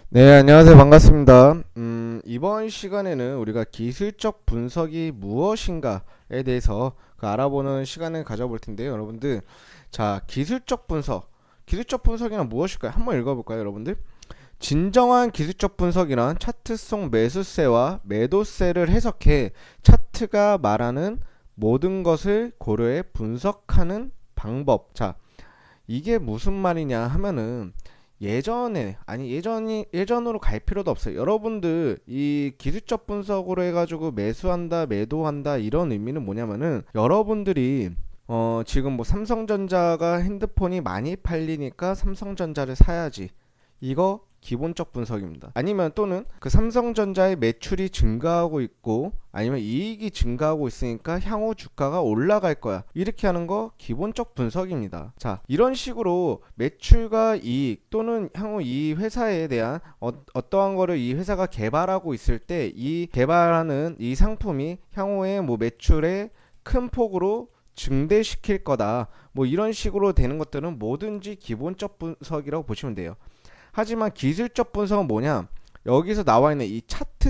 네, 안녕하세요. 반갑습니다. 이번 시간에는 우리가 기술적 분석이 무엇인가에 대해서 알아보는 시간을 가져볼 텐데요, 여러분들. 자, 기술적 분석. 기술적 분석이란 무엇일까요? 한번 읽어볼까요, 여러분들? 진정한 기술적 분석이란 차트 속 매수세와 매도세를 해석해 차트가 말하는 모든 것을 고려해 분석하는 방법. 자, 이게 무슨 말이냐 하면은 예전으로 갈 필요도 없어요. 여러분들 이 기술적 분석으로 해가지고 매수한다 매도한다 이런 의미는 뭐냐면은 여러분들이 지금 뭐 삼성전자가 핸드폰이 많이 팔리니까 삼성전자를 사야지, 이거 기본적 분석입니다. 아니면 또는 그 삼성전자의 매출이 증가하고 있고 아니면 이익이 증가하고 있으니까 향후 주가가 올라갈 거야, 이렇게 하는 거 기본적 분석입니다. 자, 이런 식으로 매출과 이익 또는 향후 이 회사에 대한 어떠한 거를 이 회사가 개발하고 있을 때 이 개발하는 이 상품이 향후에 뭐 매출에 큰 폭으로 증대시킬 거다, 뭐 이런 식으로 되는 것들은 뭐든지 기본적 분석이라고 보시면 돼요. 하지만 기술적 분석은 뭐냐? 여기서 나와 있는 이 차트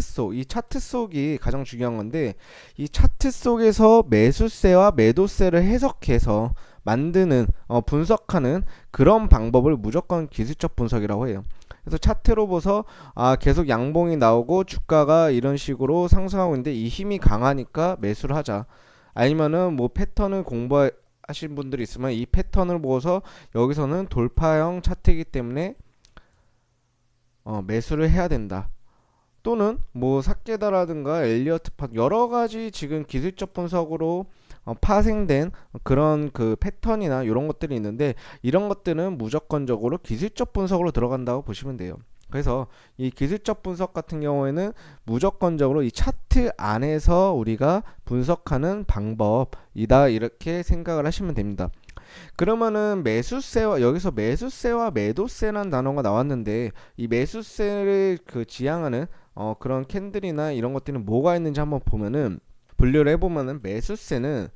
속이 가장 중요한 건데, 이 차트 속에서 매수세와 매도세를 해석해서 만드는 분석하는 그런 방법을 무조건 기술적 분석이라고 해요. 그래서 차트로 보서 계속 양봉이 나오고 주가가 이런 식으로 상승하고 있는데 이 힘이 강하니까 매수를 하자. 아니면은 뭐 패턴을 공부하신 분들이 있으면 이 패턴을 보고서 여기서는 돌파형 차트이기 때문에 매수를 해야 된다. 또는 뭐 사케다라든가 엘리어트 파, 여러 가지 지금 기술적 분석으로 파생된 그런 그 패턴이나 이런 것들이 있는데, 이런 것들은 무조건적으로 기술적 분석으로 들어간다고 보시면 돼요. 그래서 이 기술적 분석 같은 경우에는 무조건적으로 이 차트 안에서 우리가 분석하는 방법이다, 이렇게 생각을 하시면 됩니다. 그러면은 매수세와, 여기서 매수세와 매도세라는 단어가 나왔는데 이 매수세를 그 지향하는 그런 캔들이나 이런 것들은 뭐가 있는지 한번 보면은, 분류를 해보면은 매수세는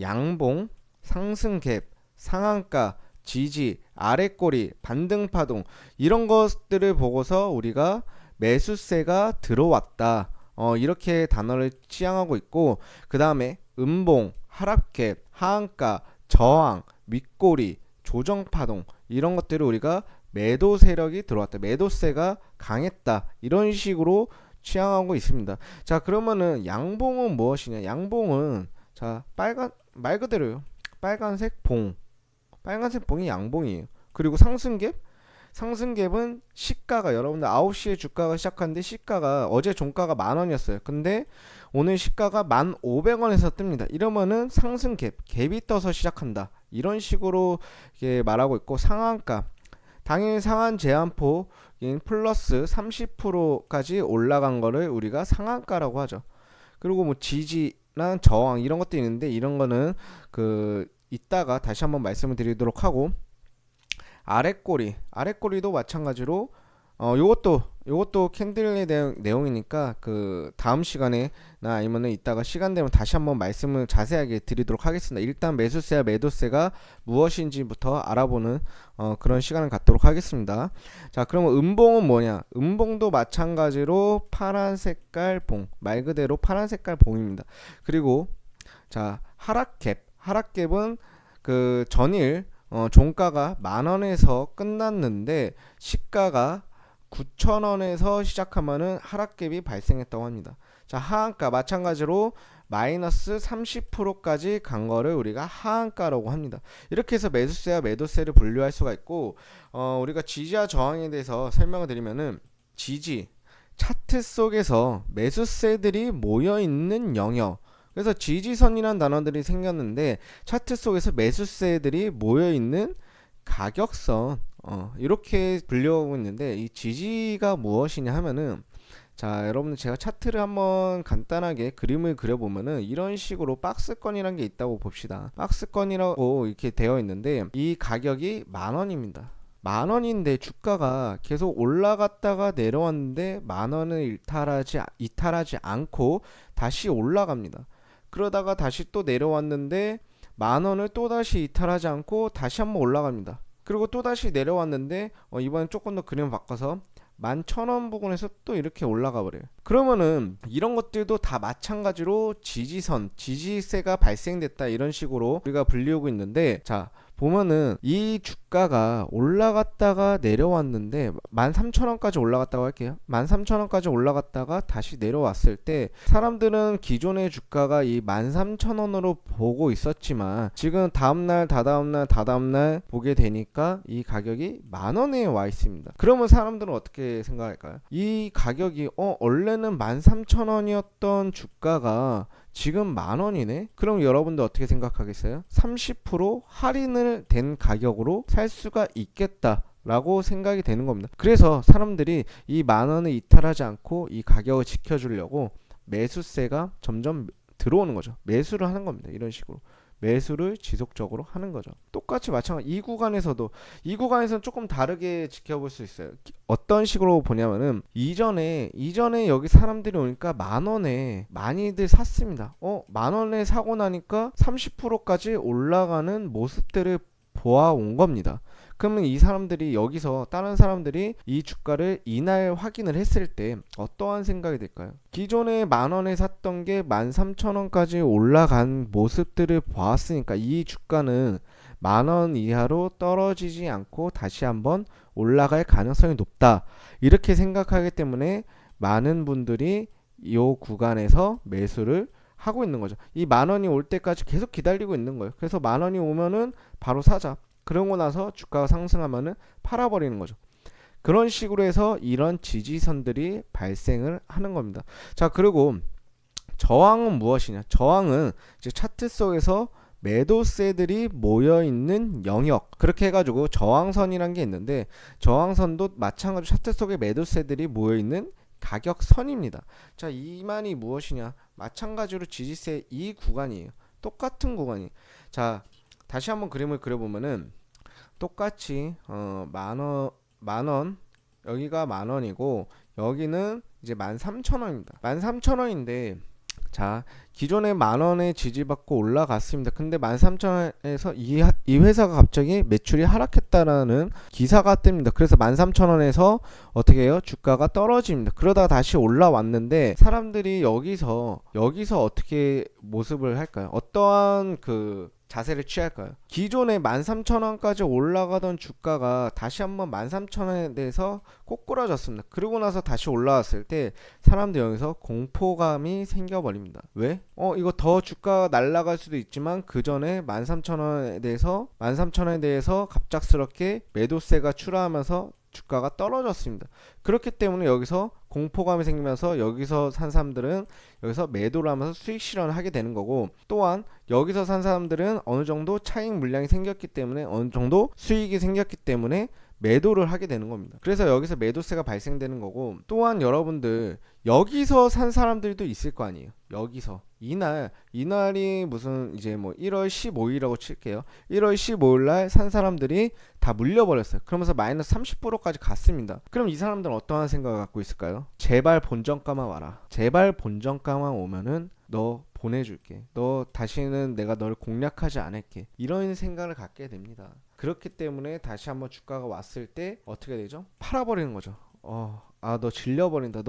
양봉, 상승 갭, 상한가, 지지, 아랫꼬리, 반등파동, 이런 것들을 보고서 우리가 매수세가 들어왔다, 이렇게 단어를 지향하고 있고, 그 다음에 음봉, 하락갭, 하한가, 저항, 윗꼬리, 조정파동, 이런 것들을 우리가 매도 세력이 들어왔다, 매도세가 강했다, 이런 식으로 취향하고 있습니다. 자, 그러면은 양봉은 무엇이냐? 양봉은 자, 말 그대로요. 빨간색 봉. 빨간색 봉이 양봉이에요. 그리고 상승갭은 시가가, 여러분들 9시에 주가가 시작하는데 시가가 어제 종가가 10,000원이었어요. 근데 오늘 시가가 1,500원에서 뜹니다. 이러면은 갭이 떠서 시작한다, 이런 식으로 말하고 있고, 상한가 당일 상한 제한폭인 플러스 30%까지 올라간 거를 우리가 상한가라고 하죠. 그리고 뭐 지지나 저항 이런 것도 있는데, 이런 거는 그 이따가 다시 한번 말씀을 드리도록 하고, 아랫꼬리도 마찬가지로 요것도 캔들의 내용이니까 그 다음 시간에 나 아니면은 이따가 시간 되면 다시 한번 말씀을 자세하게 드리도록 하겠습니다. 일단 매수세와 매도세가 무엇인지부터 알아보는 그런 시간을 갖도록 하겠습니다. 자, 그러면 음봉은 뭐냐? 음봉도 마찬가지로 파란 색깔 봉, 말 그대로 파란 색깔 봉입니다. 그리고 자, 하락갭은 그 전일 종가가 10,000원에서 끝났는데 시가가 9,000원에서 시작하면은 하락갭이 발생했다고 합니다. 자, 하한가 마찬가지로 마이너스 30%까지 간 거를 우리가 하한가라고 합니다. 이렇게 해서 매수세와 매도세를 분류할 수가 있고, 우리가 지지와 저항에 대해서 설명을 드리면은, 지지, 차트 속에서 매수세들이 모여 있는 영역, 그래서 지지선이라는 단어들이 생겼는데 차트 속에서 매수세들이 모여있는 가격선, 이렇게 분류하고 있는데, 이 지지가 무엇이냐 하면은, 자, 여러분들 제가 차트를 한번 간단하게 그림을 그려보면은 이런 식으로 박스권이란 게 있다고 봅시다. 박스권이라고 이렇게 되어 있는데 이 가격이 10,000원입니다. 10,000원인데 주가가 계속 올라갔다가 내려왔는데 10,000원을 이탈하지 않고 다시 올라갑니다. 그러다가 다시 또 내려왔는데 10,000원을 또 다시 이탈하지 않고 다시 한번 올라갑니다. 그리고 또 다시 내려왔는데 이번엔 조금 더 그림 바꿔서 11,000원 부근에서 또 이렇게 올라가 버려요. 그러면은 이런 것들도 다 마찬가지로 지지선, 지지세가 발생됐다 이런 식으로 우리가 불리우고 있는데, 자 보면은 이 주가가 올라갔다가 내려왔는데 13,000원까지 올라갔다고 할게요. 13,000원까지 올라갔다가 다시 내려왔을 때 사람들은 기존의 주가가 이 13,000원으로 보고 있었지만 지금 다음날 다다음날 보게 되니까 이 가격이 10,000원에 와 있습니다. 그러면 사람들은 어떻게 생각할까요? 이 가격이 원래는 13,000원이었던 주가가 지금 10,000원이네? 그럼 여러분들 어떻게 생각하겠어요? 30% 할인을 된 가격으로 살 수가 있겠다 라고 생각이 되는 겁니다. 그래서 사람들이 이 10,000원을 이탈하지 않고 이 가격을 지켜주려고 매수세가 점점 들어오는 거죠. 매수를 하는 겁니다. 이런 식으로 매수를 지속적으로 하는 거죠. 똑같이 마찬가지 이 구간에서는 조금 다르게 지켜볼 수 있어요. 어떤 식으로 보냐면은 이전에 여기 사람들이 오니까 10,000원에 많이들 샀습니다. 10,000원에 사고 나니까 30%까지 올라가는 모습들을 보아온 겁니다. 그러면 이 사람들이 여기서 다른 사람들이 이 주가를 이날 확인을 했을 때 어떠한 생각이 들까요? 기존에 10,000원에 샀던 게 13,000원까지 올라간 모습들을 보았으니까 이 주가는 10,000원 이하로 떨어지지 않고 다시 한번 올라갈 가능성이 높다. 이렇게 생각하기 때문에 많은 분들이 이 구간에서 매수를 하고 있는 거죠. 이 10,000원이 올 때까지 계속 기다리고 있는 거예요. 그래서 10,000원이 오면은 바로 사자. 그러고 나서 주가가 상승하면은 팔아버리는 거죠. 그런 식으로 해서 이런 지지선들이 발생을 하는 겁니다. 자, 그리고 저항은 무엇이냐? 저항은 이제 차트 속에서 매도세들이 모여있는 영역, 그렇게 해가지고 저항선이란 게 있는데, 저항선도 마찬가지로 차트 속에 매도세들이 모여있는 가격선입니다. 자, 이만이 무엇이냐? 마찬가지로 지지세 이 구간이에요. 똑같은 구간이. 자, 다시 한번 그림을 그려보면은 똑같이 만원 여기가 10,000원이고 여기는 이제 13,000원입니다. 13,000원인데 자, 기존에 10,000원에 지지받고 올라갔습니다. 근데 13,000원에서 이 회사가 갑자기 매출이 하락했다라는 기사가 뜹니다. 그래서 13,000원에서 어떻게 해요? 주가가 떨어집니다. 그러다가 다시 올라왔는데 사람들이 여기서 어떻게 모습을 할까요? 어떠한 자세를 취할까요? 기존에 13,000원까지 올라가던 주가가 다시 한번 13,000원에 대해서 꼬꾸라졌습니다. 그러고 나서 다시 올라왔을 때 사람들 여기서 공포감이 생겨버립니다. 왜? 이거 더 주가가 날아갈 수도 있지만 그 전에 13,000원에 대해서 갑작스럽게 매도세가 출하하면서 주가가 떨어졌습니다. 그렇기 때문에 여기서 공포감이 생기면서 여기서 산 사람들은 여기서 매도를 하면서 수익 실현을 하게 되는 거고, 또한 여기서 산 사람들은 어느 정도 차익 물량이 생겼기 때문에 어느 정도 수익이 생겼기 때문에 매도를 하게 되는 겁니다. 그래서 여기서 매도세가 발생되는 거고, 또한 여러분들 여기서 산 사람들도 있을 거 아니에요. 여기서 이날이 무슨 이제 뭐 1월 15일이라고 칠게요. 1월 15일 날 산 사람들이 다 물려버렸어요. 그러면서 마이너스 30%까지 갔습니다. 그럼 이 사람들은 어떠한 생각을 갖고 있을까요? 제발 본전가만 와라. 제발 본전가만 오면은 너 보내줄게. 너 다시는 내가 너를 공략하지 않을게. 이런 생각을 갖게 됩니다. 그렇기 때문에 다시 한번 주가가 왔을 때 어떻게 되죠? 팔아버리는 거죠. 너 질려버린다.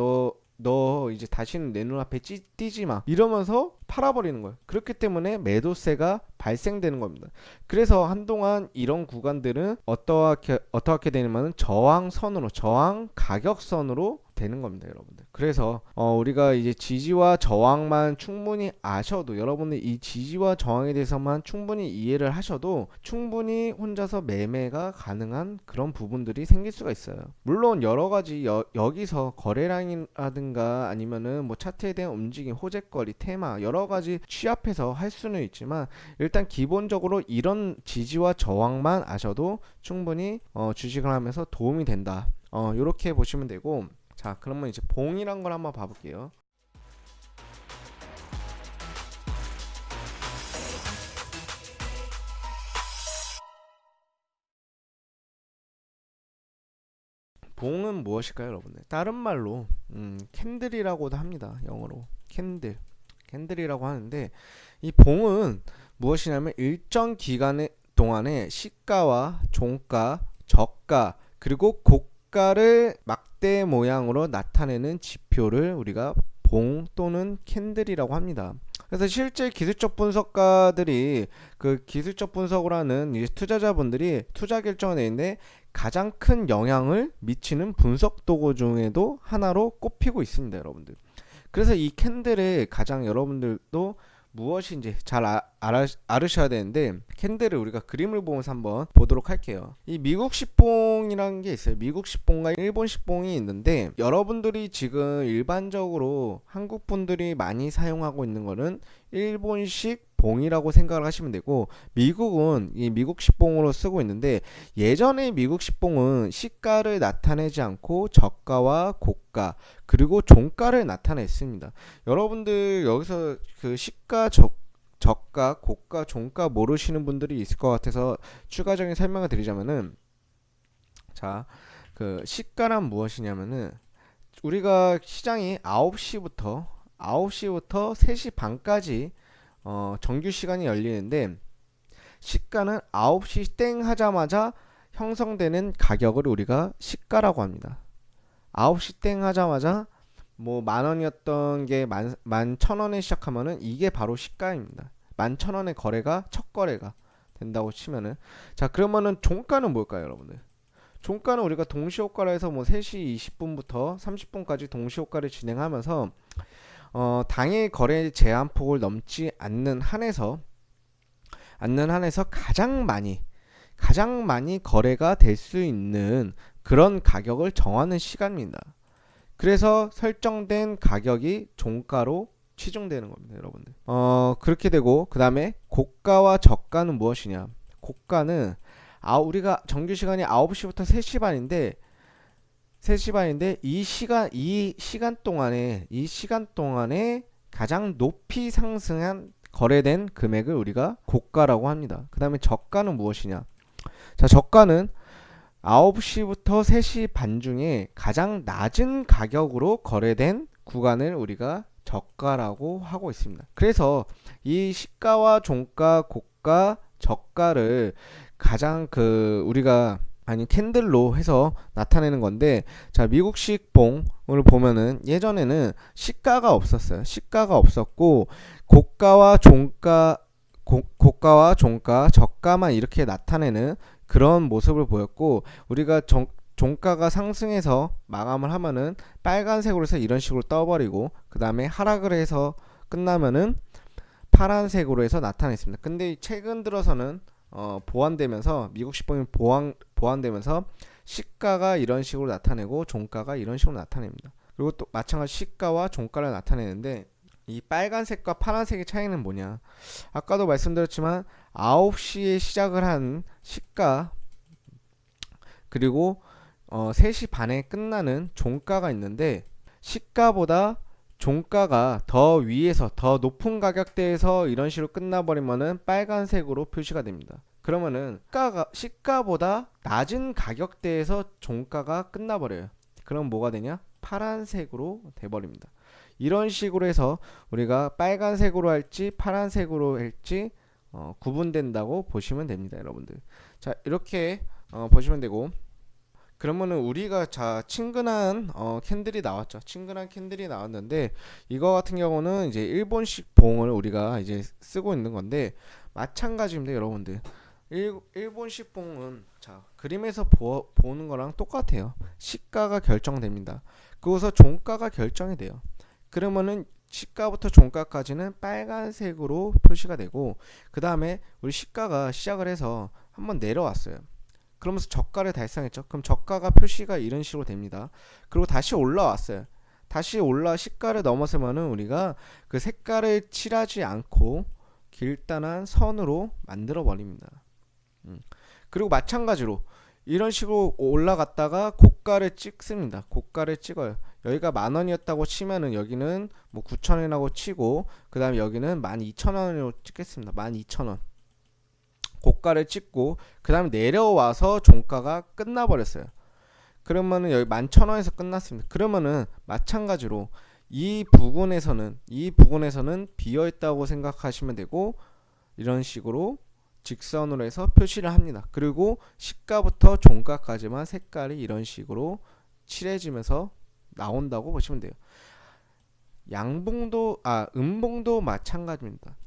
너 이제 다시는 내 눈앞에 띄지 마. 이러면서 팔아버리는 거예요. 그렇기 때문에 매도세가 발생되는 겁니다. 그래서 한동안 이런 구간들은 어떻게 되냐면 저항 가격선으로 되는 겁니다, 여러분들. 그래서 우리가 이제 지지와 저항만 충분히 아셔도, 여러분들 이 지지와 저항에 대해서만 충분히 이해를 하셔도 충분히 혼자서 매매가 가능한 그런 부분들이 생길 수가 있어요. 물론 여러 가지 여기서 거래량이라든가 아니면은 뭐 차트에 대한 움직임, 호재거리, 테마 여러 가지 취합해서 할 수는 있지만, 일단 기본적으로 이런 지지와 저항만 아셔도 충분히 주식을 하면서 도움이 된다. 이렇게 보시면 되고, 자, 그러면 이제 봉이란 걸 한번 봐볼게요. 봉은 무엇일까요, 여러분들? 다른 말로 캔들이라고도 합니다. 영어로 캔들이라고 하는데, 이 봉은 무엇이냐면 일정 기간 동안에 시가와 종가, 저가, 그리고 시가를 막대 모양으로 나타내는 지표를 우리가 봉 또는 캔들이라고 합니다. 그래서 실제 기술적 분석가들이 그 기술적 분석을 하는 이제 투자자분들이 투자 결정을 내는데 가장 큰 영향을 미치는 분석 도구 중에도 하나로 꼽히고 있습니다, 여러분들. 그래서 이 캔들의 가장 여러분들도 무엇인지 잘 알으셔야 되는데, 캔들을 우리가 그림을 보면서 한번 보도록 할게요. 이 미국 시봉이라는 게 있어요. 미국 시봉과 일본 시봉이 있는데, 여러분들이 지금 일반적으로 한국 분들이 많이 사용하고 있는 거는 일본식 봉이라고 생각을 하시면 되고, 미국은 이 미국 시봉으로 쓰고 있는데, 예전에 미국 시봉은 시가를 나타내지 않고 저가와 고가 그리고 종가를 나타냈습니다. 여러분들 여기서 그 시가, 저가, 고가, 종가 모르시는 분들이 있을 것 같아서 추가적인 설명을 드리자면은, 자, 그 시가란 무엇이냐면은, 우리가 시장이 9시부터 3시 반까지 정규 시간이 열리는데, 시가는 9시 땡 하자마자 형성되는 가격을 우리가 시가라고 합니다. 9시 땡 하자마자 뭐 만원이었던 게 11,000원에 시작하면은 이게 바로 시가입니다. 11,000원의 거래가 첫 거래가 된다고 치면은, 자, 그러면은 종가는 뭘까요, 여러분들? 종가는 우리가 동시효과를 해서 뭐 3시 20분부터 30분까지 동시효과를 진행하면서 당일 거래 제한폭을 넘지 않는 한에서 가장 많이 거래가 될 수 있는 그런 가격을 정하는 시간입니다. 그래서 설정된 가격이 종가로 치중되는 겁니다, 여러분들. 그렇게 되고, 그 다음에 고가와 저가는 무엇이냐? 고가는 우리가 정규 시간이 9시부터 3시 반인데 이 시간 동안에 가장 높이 상승한 거래된 금액을 우리가 고가라고 합니다. 그 다음에 저가는 무엇이냐? 자, 저가는 9시부터 3시 반 중에 가장 낮은 가격으로 거래된 구간을 우리가 저가라고 하고 있습니다. 그래서 이 시가와 종가, 고가, 저가를 가장 우리가 캔들로 해서 나타내는 건데, 자, 미국식 봉을 보면은 예전에는 시가가 없었어요. 시가가 없었고 고가와 종가, 저가만 이렇게 나타내는 그런 모습을 보였고, 우리가 종가가 상승해서 마감을 하면은 빨간색으로 해서 이런 식으로 떠버리고, 그 다음에 하락을 해서 끝나면은 파란색으로 해서 나타냈습니다. 근데 최근 들어서는 보완되면서 미국 시봉이 보완되면서 시가가 이런 식으로 나타내고 종가가 이런 식으로 나타냅니다. 그리고 또 마찬가지 시가와 종가를 나타내는데, 이 빨간색과 파란색의 차이는 뭐냐? 아까도 말씀드렸지만 9시에 시작을 한 시가, 그리고 3시 반에 끝나는 종가가 있는데, 시가보다 종가가 더 위에서 더 높은 가격대에서 이런 식으로 끝나버리면은 빨간색으로 표시가 됩니다. 그러면은 시가보다 낮은 가격대에서 종가가 끝나버려요. 그럼 뭐가 되냐? 파란색으로 돼버립니다. 이런 식으로 해서 우리가 빨간색으로 할지 파란색으로 할지 구분된다고 보시면 됩니다, 여러분들. 자, 이렇게 보시면 되고, 그러면은 우리가 친근한 캔들이 나왔죠. 친근한 캔들이 나왔는데, 이거 같은 경우는 이제 일본식 봉을 우리가 이제 쓰고 있는 건데, 마찬가지입니다, 여러분들. 일본식 봉은 그림에서 보는 거랑 똑같아요. 시가가 결정됩니다. 그래서 종가가 결정이 돼요. 그러면은 시가부터 종가까지는 빨간색으로 표시가 되고, 그 다음에 우리 시가가 시작을 해서 한번 내려왔어요. 그러면서 저가를 달성했죠. 그럼 저가가 표시가 이런 식으로 됩니다. 그리고 다시 올라왔어요. 다시 시가를 넘어서면은 우리가 그 색깔을 칠하지 않고 길단한 선으로 만들어 버립니다. 그리고 마찬가지로 이런 식으로 올라갔다가 고가를 찍습니다. 고가를 찍어요. 여기가 10,000원이었다고 치면은 여기는 뭐 9,000원이라고 치고, 그 다음에 여기는 12,000원으로 찍겠습니다. 12,000원. 고가를 찍고, 그 다음에 내려와서 종가가 끝나버렸어요. 그러면은 여기 11,000원에서 끝났습니다. 그러면은 마찬가지로 이 부분에서는 비어있다고 생각하시면 되고, 이런 식으로 직선으로 해서 표시를 합니다. 그리고 시가부터 종가까지만 색깔이 이런 식으로 칠해지면서 나온다고 보시면 돼요. 음봉도 마찬가지입니다.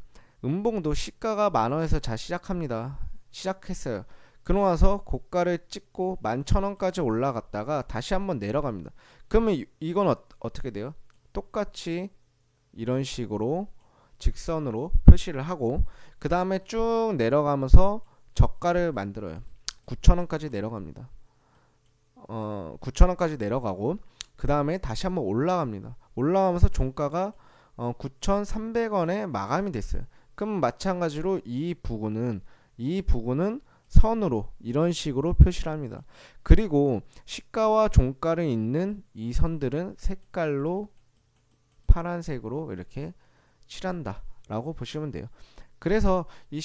음봉도 시가가 10,000원에서 자 시작합니다. 시작했어요. 그러고 나서 고가를 찍고 11,000원까지 올라갔다가 다시 한번 내려갑니다. 그러면 이건 어떻게 돼요? 똑같이 이런 식으로 직선으로 표시를 하고 그 다음에 쭉 내려가면서 저가를 만들어요. 9,000원까지 내려갑니다. 9,000원까지 내려가고 그 다음에 다시 한번 올라갑니다. 올라가면서 종가가 9,300원에 마감이 됐어요. 그럼 마찬가지로 이 부분은 선으로 이런 식으로 표시를 합니다. 그리고 시가와 종가를 잇는 이 선들은 색깔로 파란색으로 이렇게 칠한다 라고 보시면 돼요. 그래서 이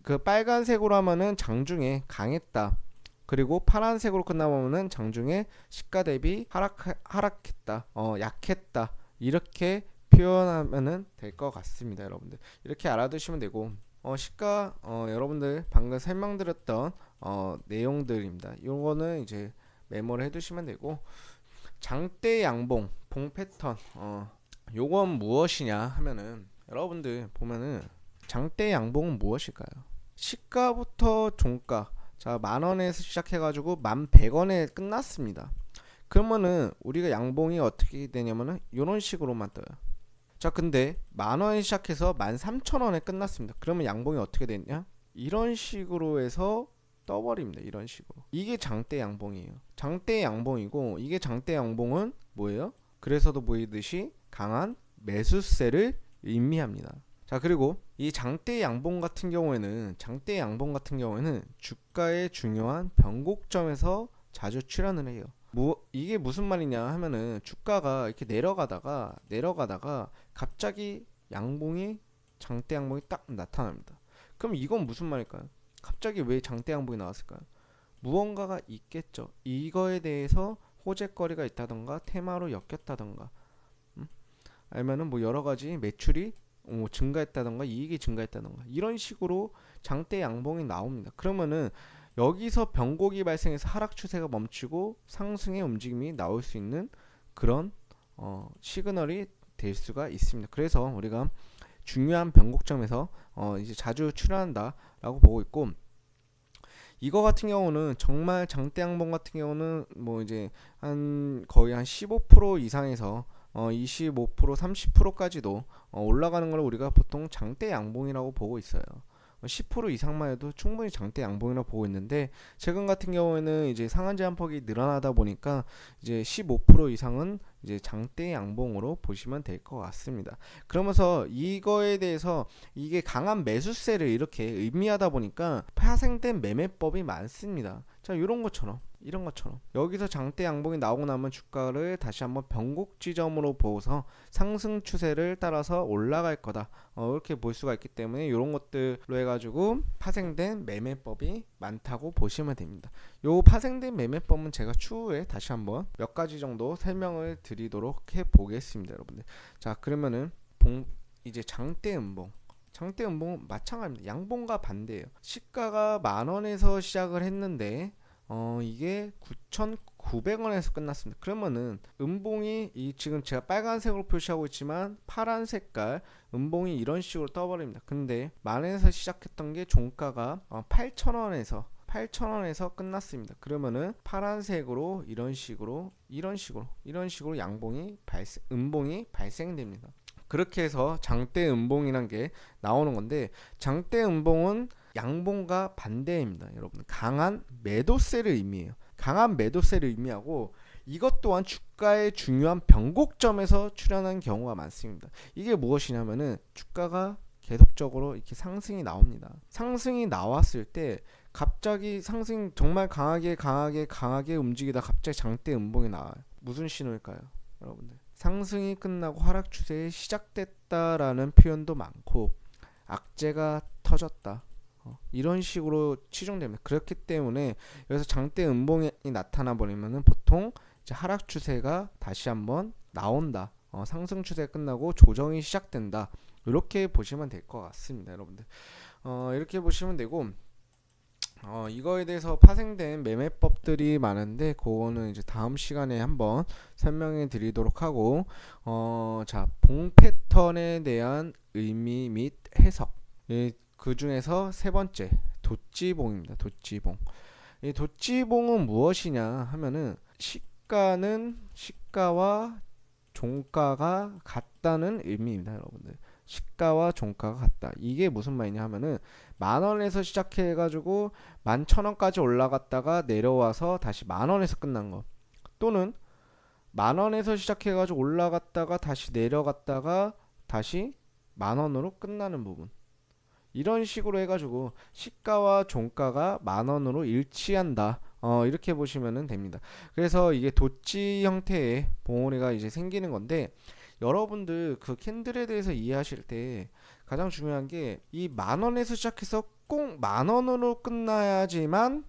그 빨간색으로 하면은 장중에 강했다. 그리고 파란색으로 끝나면은 장중에 시가 대비 하락했다. 약했다. 이렇게 표현하면은 될 것 같습니다, 여러분들. 이렇게 알아두시면 되고 여러분들 방금 설명드렸던 내용들입니다. 요거는 이제 메모를 해두시면 되고 장대 양봉 봉 패턴 요건 무엇이냐 하면은 여러분들 보면은 장대 양봉은 무엇일까요? 시가부터 종가 자 10,000원에서 시작해가지고 11,100원에 끝났습니다. 그러면은 우리가 양봉이 어떻게 되냐면은 이런 식으로만 떠요. 자 근데 10,000원에 시작해서 13,000원에 끝났습니다. 그러면 양봉이 어떻게 됐냐? 이런 식으로 해서 떠버립니다. 이런 식으로. 이게 장대 양봉이에요. 장대 양봉이고 이게 장대 양봉은 뭐예요? 그래서도 보이듯이 강한 매수세를 의미합니다. 자 그리고 이 장대 양봉 같은 경우에는 주가의 중요한 변곡점에서 자주 출현을 해요. 이게 무슨 말이냐 하면은 주가가 이렇게 내려가다가 갑자기 장대 양봉이 딱 나타납니다. 그럼 이건 무슨 말일까요? 갑자기 왜 장대 양봉이 나왔을까요? 무언가가 있겠죠. 이거에 대해서 호재거리가 있다던가 테마로 엮였다던가 아니면은 뭐 여러 가지 매출이 증가했다던가 이익이 증가했다던가 이런 식으로 장대 양봉이 나옵니다. 그러면은 여기서 변곡이 발생해서 하락 추세가 멈추고 상승의 움직임이 나올 수 있는 그런 시그널이 될 수가 있습니다. 그래서 우리가 중요한 변곡점에서 이제 자주 출현한다라고 보고 있고 이거 같은 경우는 정말 장대 양봉 같은 경우는 뭐 이제 거의 한 15% 이상에서 25% 30%까지도 올라가는 걸 우리가 보통 장대 양봉이라고 보고 있어요. 10% 이상만 해도 충분히 장대 양봉이라고 보고 있는데 최근 같은 경우에는 이제 상한 제한폭이 늘어나다 보니까 이제 15% 이상은 이제 장대 양봉으로 보시면 될 것 같습니다. 그러면서 이거에 대해서 이게 강한 매수세를 이렇게 의미하다 보니까 파생된 매매법이 많습니다. 자, 이런 것처럼 여기서 장대 양봉이 나오고 나면 주가를 다시 한번 변곡 지점으로 보고서 상승 추세를 따라서 올라갈 거다. 이렇게 볼 수가 있기 때문에 이런 것들로 해가지고 파생된 매매법이 많다고 보시면 됩니다. 요 파생된 매매법은 제가 추후에 다시 한번 몇 가지 정도 설명을 드리도록 해 보겠습니다, 여러분들. 자, 그러면은 이제 장대 음봉은 마찬가지입니다. 양봉과 반대예요. 시가가 10,000원에서 시작을 했는데 이게 9,900원에서 끝났습니다. 그러면은 음봉이 지금 제가 빨간색으로 표시하고 있지만 파란 색깔 음봉이 이런 식으로 떠버립니다. 근데 10,000원에서 시작했던 게 종가가 8,000원에서 끝났습니다. 그러면은 파란색으로 이런 식으로 음봉이 발생됩니다. 그렇게 해서 장대 음봉이란 게 나오는 건데 장대 음봉은 양봉과 반대입니다. 여러분 강한 매도세를 의미해요. 강한 매도세를 의미하고 이것 또한 주가의 중요한 변곡점에서 출현한 경우가 많습니다. 이게 무엇이냐면은 주가가 계속적으로 이렇게 상승이 나옵니다. 상승이 나왔을 때 갑자기 상승 정말 강하게 움직이다 갑자기 장대 음봉이 나와요. 무슨 신호일까요, 여러분들? 상승이 끝나고 하락 추세에 시작됐다라는 표현도 많고 악재가 터졌다. 이런 식으로 치중됩니다. 그렇기 때문에 여기서 장대 음봉이 나타나 버리면은 보통 이제 하락 추세가 다시 한번 나온다. 상승 추세가 끝나고 조정이 시작된다. 이렇게 보시면 될 것 같습니다, 여러분들. 이렇게 보시면 되고, 이거에 대해서 파생된 매매법들이 많은데 그거는 이제 다음 시간에 한번 설명해 드리도록 하고, 자, 봉 패턴에 대한 의미 및 해석. 그 중에서 세 번째, 도찌봉입니다. 도찌봉. 이 도찌봉은 무엇이냐 하면은, 시가와 종가가 같다는 의미입니다, 여러분들. 시가와 종가가 같다. 이게 무슨 말이냐 하면은, 10,000원에서 시작해가지고 11,000원까지 올라갔다가 내려와서 다시 10,000원에서 끝난 거. 또는 10,000원에서 시작해가지고 올라갔다가 다시 내려갔다가 다시 10,000원으로 끝나는 부분. 이런 식으로 해가지고 시가와 종가가 10,000원으로 일치한다. 이렇게 보시면 됩니다. 그래서 이게 도치 형태의 봉오리가 이제 생기는 건데, 여러분들 그 캔들에 대해서 이해하실 때 가장 중요한 게, 이 10,000원에서 시작해서 꼭 10,000원으로 끝나야지만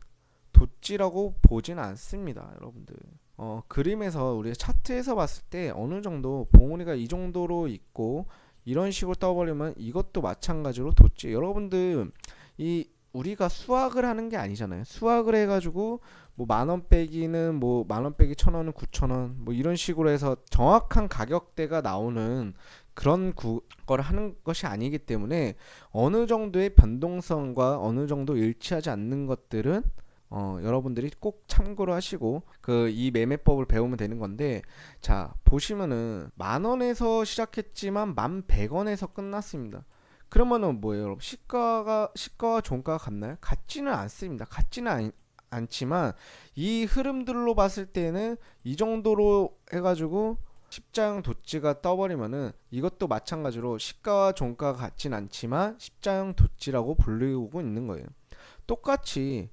도찌라고 보진 않습니다, 여러분들. 그림에서 우리가 차트에서 봤을 때 어느 정도 봉오리가 이 정도로 있고 이런 식으로 떠버리면 이것도 마찬가지로 도찌. 여러분들 이 우리가 수학을 하는 게 아니잖아요. 수학을 해가지고 뭐 10,000원 빼기는 뭐 10,000원 빼기 1,000원은 9,000원 뭐 이런 식으로 해서 정확한 가격대가 나오는 그런 걸 하는 것이 아니기 때문에, 어느 정도의 변동성과 어느 정도 일치하지 않는 것들은 여러분들이 꼭 참고를 하시고 그 이 매매법을 배우면 되는 건데, 자 보시면은 10,000원에서 시작했지만 11,100원에서 끝났습니다. 그러면은 뭐예요, 여러분? 시가와 종가가 같나요? 같지는 않습니다. 않지만 이 흐름들로 봤을 때는 이 정도로 해가지고 십자형 도찌가 떠버리면은 이것도 마찬가지로 시가와 종가가 같진 않지만 십자형 도찌라고 불리고 있는 거예요. 똑같이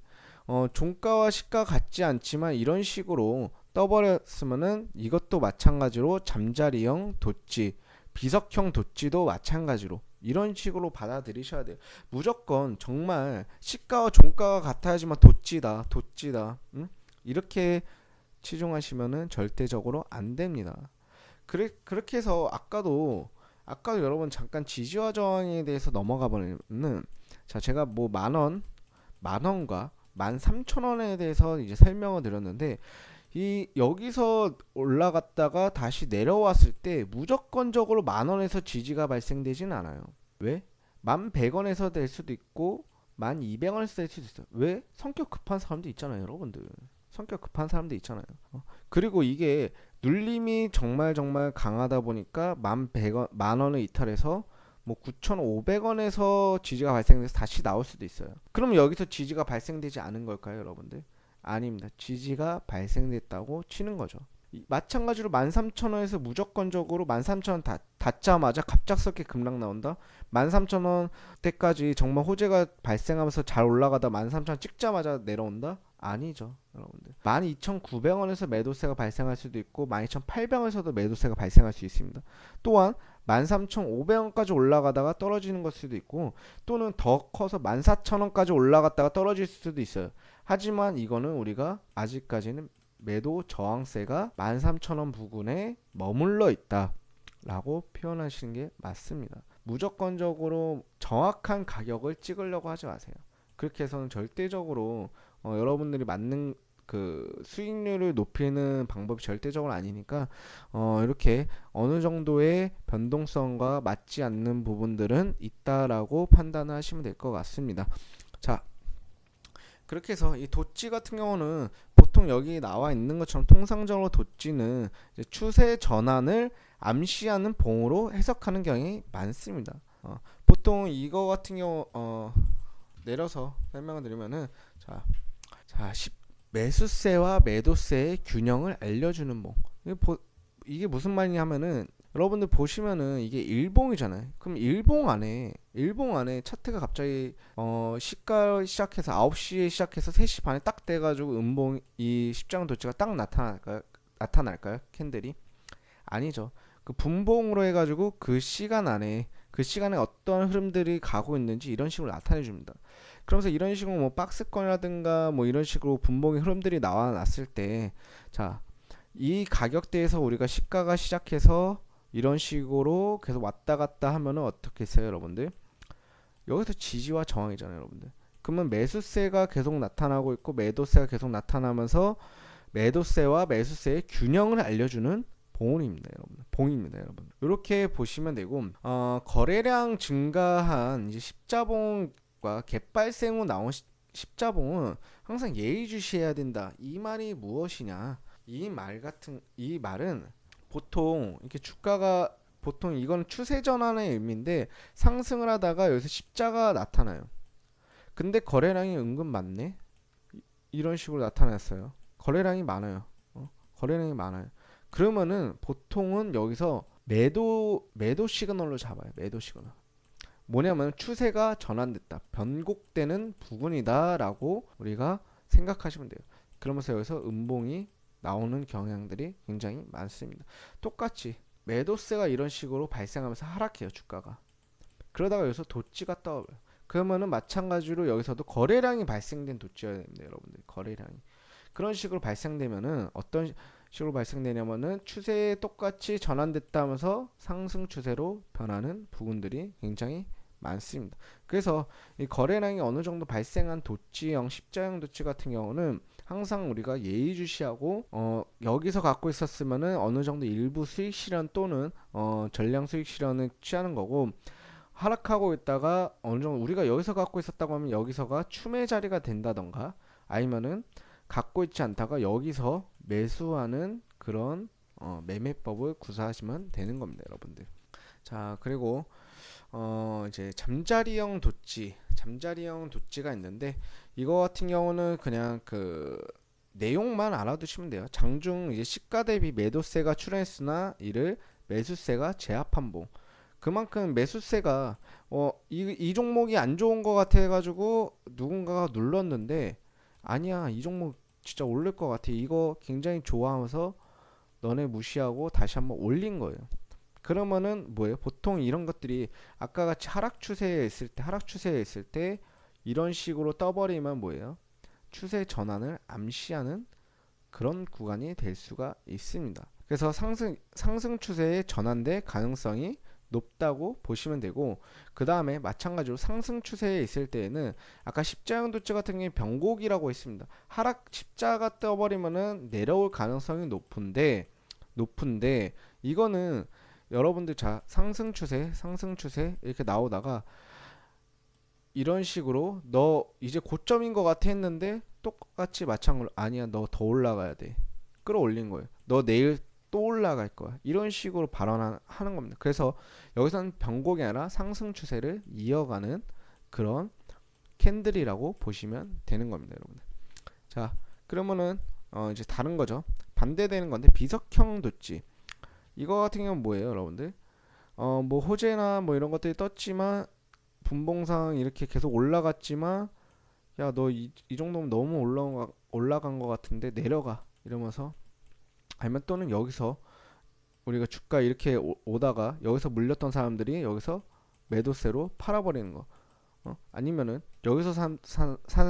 종가와 시가 같지 않지만 이런 식으로 떠버렸으면은 이것도 마찬가지로 잠자리형 도찌, 비석형 도찌도 마찬가지로 이런 식으로 받아들이셔야 돼요. 무조건 정말 시가와 종가가 같아야지만 도찌다, 응? 이렇게 치중하시면은 절대적으로 안 됩니다. 그렇게 해서 아까도 여러분 잠깐 지지와 저항에 대해서 넘어가 보면은, 자 제가 뭐 만원과 13,000원에 대해서 이제 설명을 드렸는데, 이 여기서 올라갔다가 다시 내려왔을 때 무조건적으로 10,000원에서 지지가 발생되진 않아요. 왜? 11,100원에서 될 수도 있고 12,000원에서 될 수도 있어요. 왜? 성격 급한 사람도 있잖아요, 여러분들. 성격 급한 사람도 있잖아요. 그리고 이게 눌림이 정말 강하다 보니까 10,100원, 10,000원을 이탈해서 뭐 9,500원에서 지지가 발생돼서 다시 나올 수도 있어요. 그럼 여기서 지지가 발생되지 않은 걸까요, 여러분들? 아닙니다. 지지가 발생됐다고 치는 거죠. 마찬가지로 13,000원에서 무조건적으로 13,000원 닿자마자 갑작스럽게 급락 나온다. 13,000원 때까지 정말 호재가 발생하면서 잘 올라가다 13,000원 찍자마자 내려온다? 아니죠, 여러분들. 12,900원에서 매도세가 발생할 수도 있고 12,800원에서도 매도세가 발생할 수 있습니다. 또한 13,500원까지 올라가다가 떨어지는 것 수도 있고, 또는 더 커서 14,000원까지 올라갔다가 떨어질 수도 있어요. 하지만 이거는 우리가 아직까지는 매도 저항세가 13,000원 부근에 머물러 있다 라고 표현하시는 게 맞습니다. 무조건적으로 정확한 가격을 찍으려고 하지 마세요. 그렇게 해서는 절대적으로 여러분들이 맞는 그 수익률을 높이는 방법이 절대적으로 아니니까, 이렇게 어느 정도의 변동성과 맞지 않는 부분들은 있다라고 판단하시면 될 것 같습니다. 자, 그렇게 해서 이 도찌 같은 경우는 보통 여기 나와 있는 것처럼 통상적으로 도찌는 이제 추세 전환을 암시하는 봉으로 해석하는 경향이 많습니다. 보통 이거 같은 경우 내려서 설명을 드리면은, 자 매수세와 매도세의 균형을 알려주는 봉. 이게 무슨 말이냐면은, 여러분들 보시면은 이게 일봉이잖아요. 그럼 일봉 안에 차트가 갑자기 시가 시작해서 9시에 시작해서 3시 반에 딱 돼가지고 음봉 이 십자군 도치가 딱 나타날까요? 캔들이? 아니죠. 그 분봉으로 해가지고 그 시간에 어떤 흐름들이 가고 있는지 이런 식으로 나타내 줍니다. 그러면서 이런 식으로 뭐 박스권이라든가 뭐 이런 식으로 분봉의 흐름들이 나왔을 때, 자, 이 가격대에서 우리가 시가가 시작해서 이런 식으로 계속 왔다 갔다 하면은 어떻게 했어요, 여러분들? 여기서 지지와 저항이잖아요, 여러분들. 그러면 매수세가 계속 나타나고 있고 매도세가 계속 나타나면서 매도세와 매수세의 균형을 알려주는 봉입니다, 여러분. 봉입니다, 여러분. 이렇게 보시면 되고, 거래량 증가한 이제 십자봉과 갭발생 후 나온 십자봉은 항상 예의주시해야 된다. 이 말이 무엇이냐? 이 말은 보통 이렇게 주가가 보통 이건 추세 전환의 의미인데 상승을 하다가 여기서 십자가 나타나요. 근데 거래량이 은근 많네. 이런 식으로 나타났어요. 거래량이 많아요. 거래량이 많아요. 그러면은 보통은 여기서 매도 시그널로 잡아요. 매도 시그널. 뭐냐면 추세가 전환됐다. 변곡되는 부분이다라고 우리가 생각하시면 돼요. 그러면서 여기서 음봉이 나오는 경향들이 굉장히 많습니다. 똑같이 매도세가 이런 식으로 발생하면서 하락해요, 주가가. 그러다가 여기서 도치가 떠요. 그러면은 마찬가지로 여기서도 거래량이 발생된 도치여야 됩니다, 여러분들. 거래량이. 그런 식으로 발생되면은 어떤 식으로 발생되냐면은 추세에 똑같이 전환됐다면서 상승 추세로 변하는 부분들이 굉장히 많습니다. 그래서 이 거래량이 어느 정도 발생한 도치형 십자형 도치 같은 경우는 항상 우리가 예의주시하고 여기서 갖고 있었으면은 어느 정도 일부 수익 실현 또는 전량 수익 실현을 취하는 거고 하락하고 있다가 어느 정도 우리가 여기서 갖고 있었다고 하면 여기서가 추매 자리가 된다던가 아니면은 갖고 있지 않다가 여기서 매수하는 그런 매매법을 구사하시면 되는 겁니다, 여러분들. 자, 그리고 이제 잠자리형 도치가 있는데 이거 같은 경우는 그냥 그 내용만 알아두시면 돼요. 장중 이제 시가 대비 매도세가 출현했으나 이를 매수세가 제압한 봉. 그만큼 매수세가 이 종목이 안 좋은 것 같아 가지고 누군가가 눌렀는데 아니야, 이 종목 진짜 오를 것 같아, 이거 굉장히 좋아하면서 너네 무시하고 다시 한번 올린 거예요. 그러면은 뭐예요? 보통 이런 것들이 아까 같이 하락 추세에 있을 때 이런 식으로 떠버리면 뭐예요? 추세 전환을 암시하는 그런 구간이 될 수가 있습니다. 그래서 상승 추세의 전환될 가능성이 높다고 보시면 되고, 그 다음에 마찬가지로 상승 추세에 있을 때에는 아까 십자형 도치 같은 경우에 변곡이라고 했습니다. 하락 십자가 떠버리면은 내려올 가능성이 높은데 이거는 여러분들 자 상승 추세 이렇게 나오다가 이런 식으로 너 이제 고점인 것 같아 했는데 똑같이 마찬가지로 아니야, 너 더 올라가야 돼, 끌어올린 거예요. 너 내일 또 올라갈 거야, 이런 식으로 발언하는 겁니다. 그래서 여기서는 변곡이 아니라 상승 추세를 이어가는 그런 캔들이라고 보시면 되는 겁니다, 여러분. 자, 그러면은 이제 다른 거죠. 반대되는 건데 비석형 도치. 이거 같은 경우는 뭐예요, 여러분들? 뭐 호재나 뭐 이런 것들이 떴지만 분봉상 이렇게 계속 올라갔지만 야, 너 이 정도면 너무 올라간 것 같은데 내려가, 이러면서 아니면 또는 여기서 우리가 주가 이렇게 오다가 여기서 물렸던 사람들이 여기서 매도세로 팔아버리는 거. 아니면은 여기서 산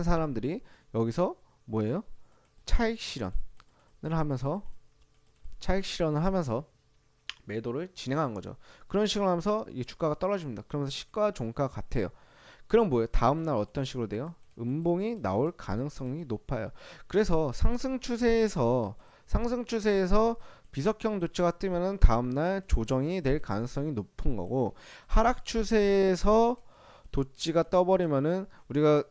사람들이 여기서 뭐예요? 차익 실현을 하면서 매도를 진행한 거죠. 그런 식으로 하면서 이 주가가 떨어집니다. 그러면서 시가 종가 같아요. 그럼 뭐예요? 다음날 어떤 식으로 돼요? 음봉이 나올 가능성이 높아요. 그래서 상승 추세에서 비석형 도치가 뜨면은 다음날 조정이 될 가능성이 높은 거고, 하락 추세에서 도치가 떠버리면은 우리가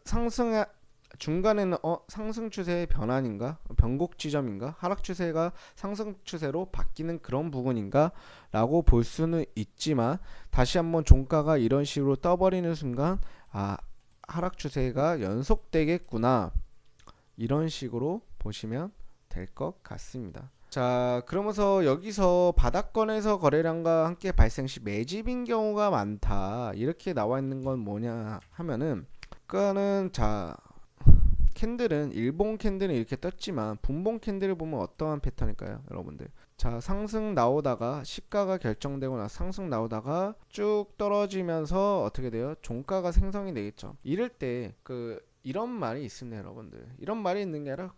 중간에는 상승 추세의 변환인가, 변곡 지점인가, 하락 추세가 상승 추세로 바뀌는 그런 부분인가 라고 볼 수는 있지만, 다시 한번 종가가 이런 식으로 떠버리는 순간 하락 추세가 연속되겠구나, 이런 식으로 보시면 될 것 같습니다. 자, 그러면서 여기서 바닥권에서 거래량과 함께 발생 시 매집인 경우가 많다, 이렇게 나와 있는 건 뭐냐 하면은, 그거는 자 캔들은 일봉 캔들은 이렇게 떴지만 분봉 캔들을 보면 어떠한 패턴일까요, 여러분들? 자, 상승 나오다가 시가가 결정되고 나서 상승 나오다가 쭉 떨어지면서 어떻게 돼요? 종가가 생성이 되겠죠. 이럴 때 이런 말이 있습니다, 여러분들. 이런 말이 있는 게 아니라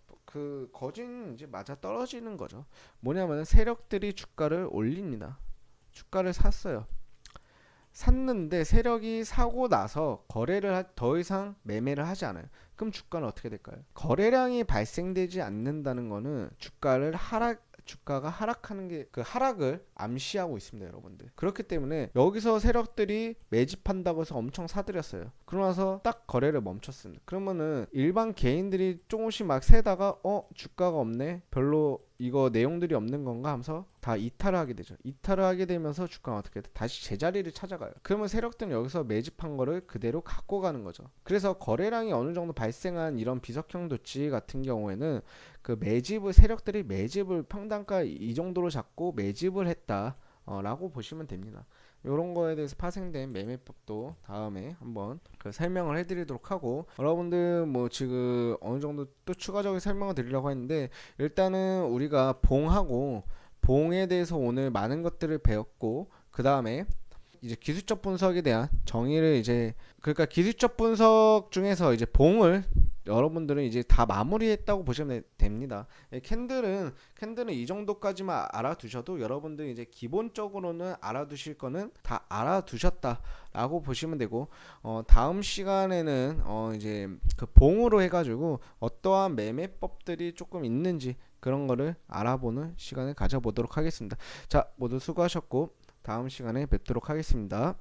거진 이제 맞아 떨어지는 거죠. 뭐냐면 세력들이 주가를 올립니다. 주가를 샀어요. 샀는데 세력이 사고 나서 더 이상 매매를 하지 않아요. 그럼 주가는 어떻게 될까요? 거래량이 발생되지 않는다는 거는 주가가 하락하는 게 그 하락을 암시하고 있습니다, 여러분들. 그렇기 때문에 여기서 세력들이 매집한다고 해서 엄청 사들였어요. 그러고 나서 딱 거래를 멈췄습니다. 그러면은 일반 개인들이 조금씩 막 세다가 주가가 없네, 별로 이거 내용들이 없는 건가 하면서 다 이탈을 하게 되죠. 이탈을 하게 되면서 주가가 어떻게 돼? 다시 제자리를 찾아가요. 그러면 세력들은 여기서 매집한 거를 그대로 갖고 가는 거죠. 그래서 거래량이 어느 정도 발생한 이런 비석형 도치 같은 경우에는 그 세력들이 매집을 평단가 이 정도로 잡고 매집을 했다 라고 보시면 됩니다. 이런 거에 대해서 파생된 매매법도 다음에 한번 그 설명을 해드리도록 하고, 여러분들 뭐 지금 어느 정도 또 추가적인 설명을 드리려고 했는데, 일단은 우리가 봉에 대해서 오늘 많은 것들을 배웠고, 그 다음에 이제 기술적 분석에 대한 정의를 그러니까 기술적 분석 중에서 이제 봉을 여러분들은 이제 다 마무리했다고 보시면 됩니다. 캔들은 이 정도까지만 알아두셔도 여러분들 이제 기본적으로는 알아두실 거는 다 알아두셨다라고 보시면 되고, 다음 시간에는 이제 그 봉으로 해가지고 어떠한 매매법들이 조금 있는지 그런 거를 알아보는 시간을 가져보도록 하겠습니다. 자, 모두 수고하셨고 다음 시간에 뵙도록 하겠습니다.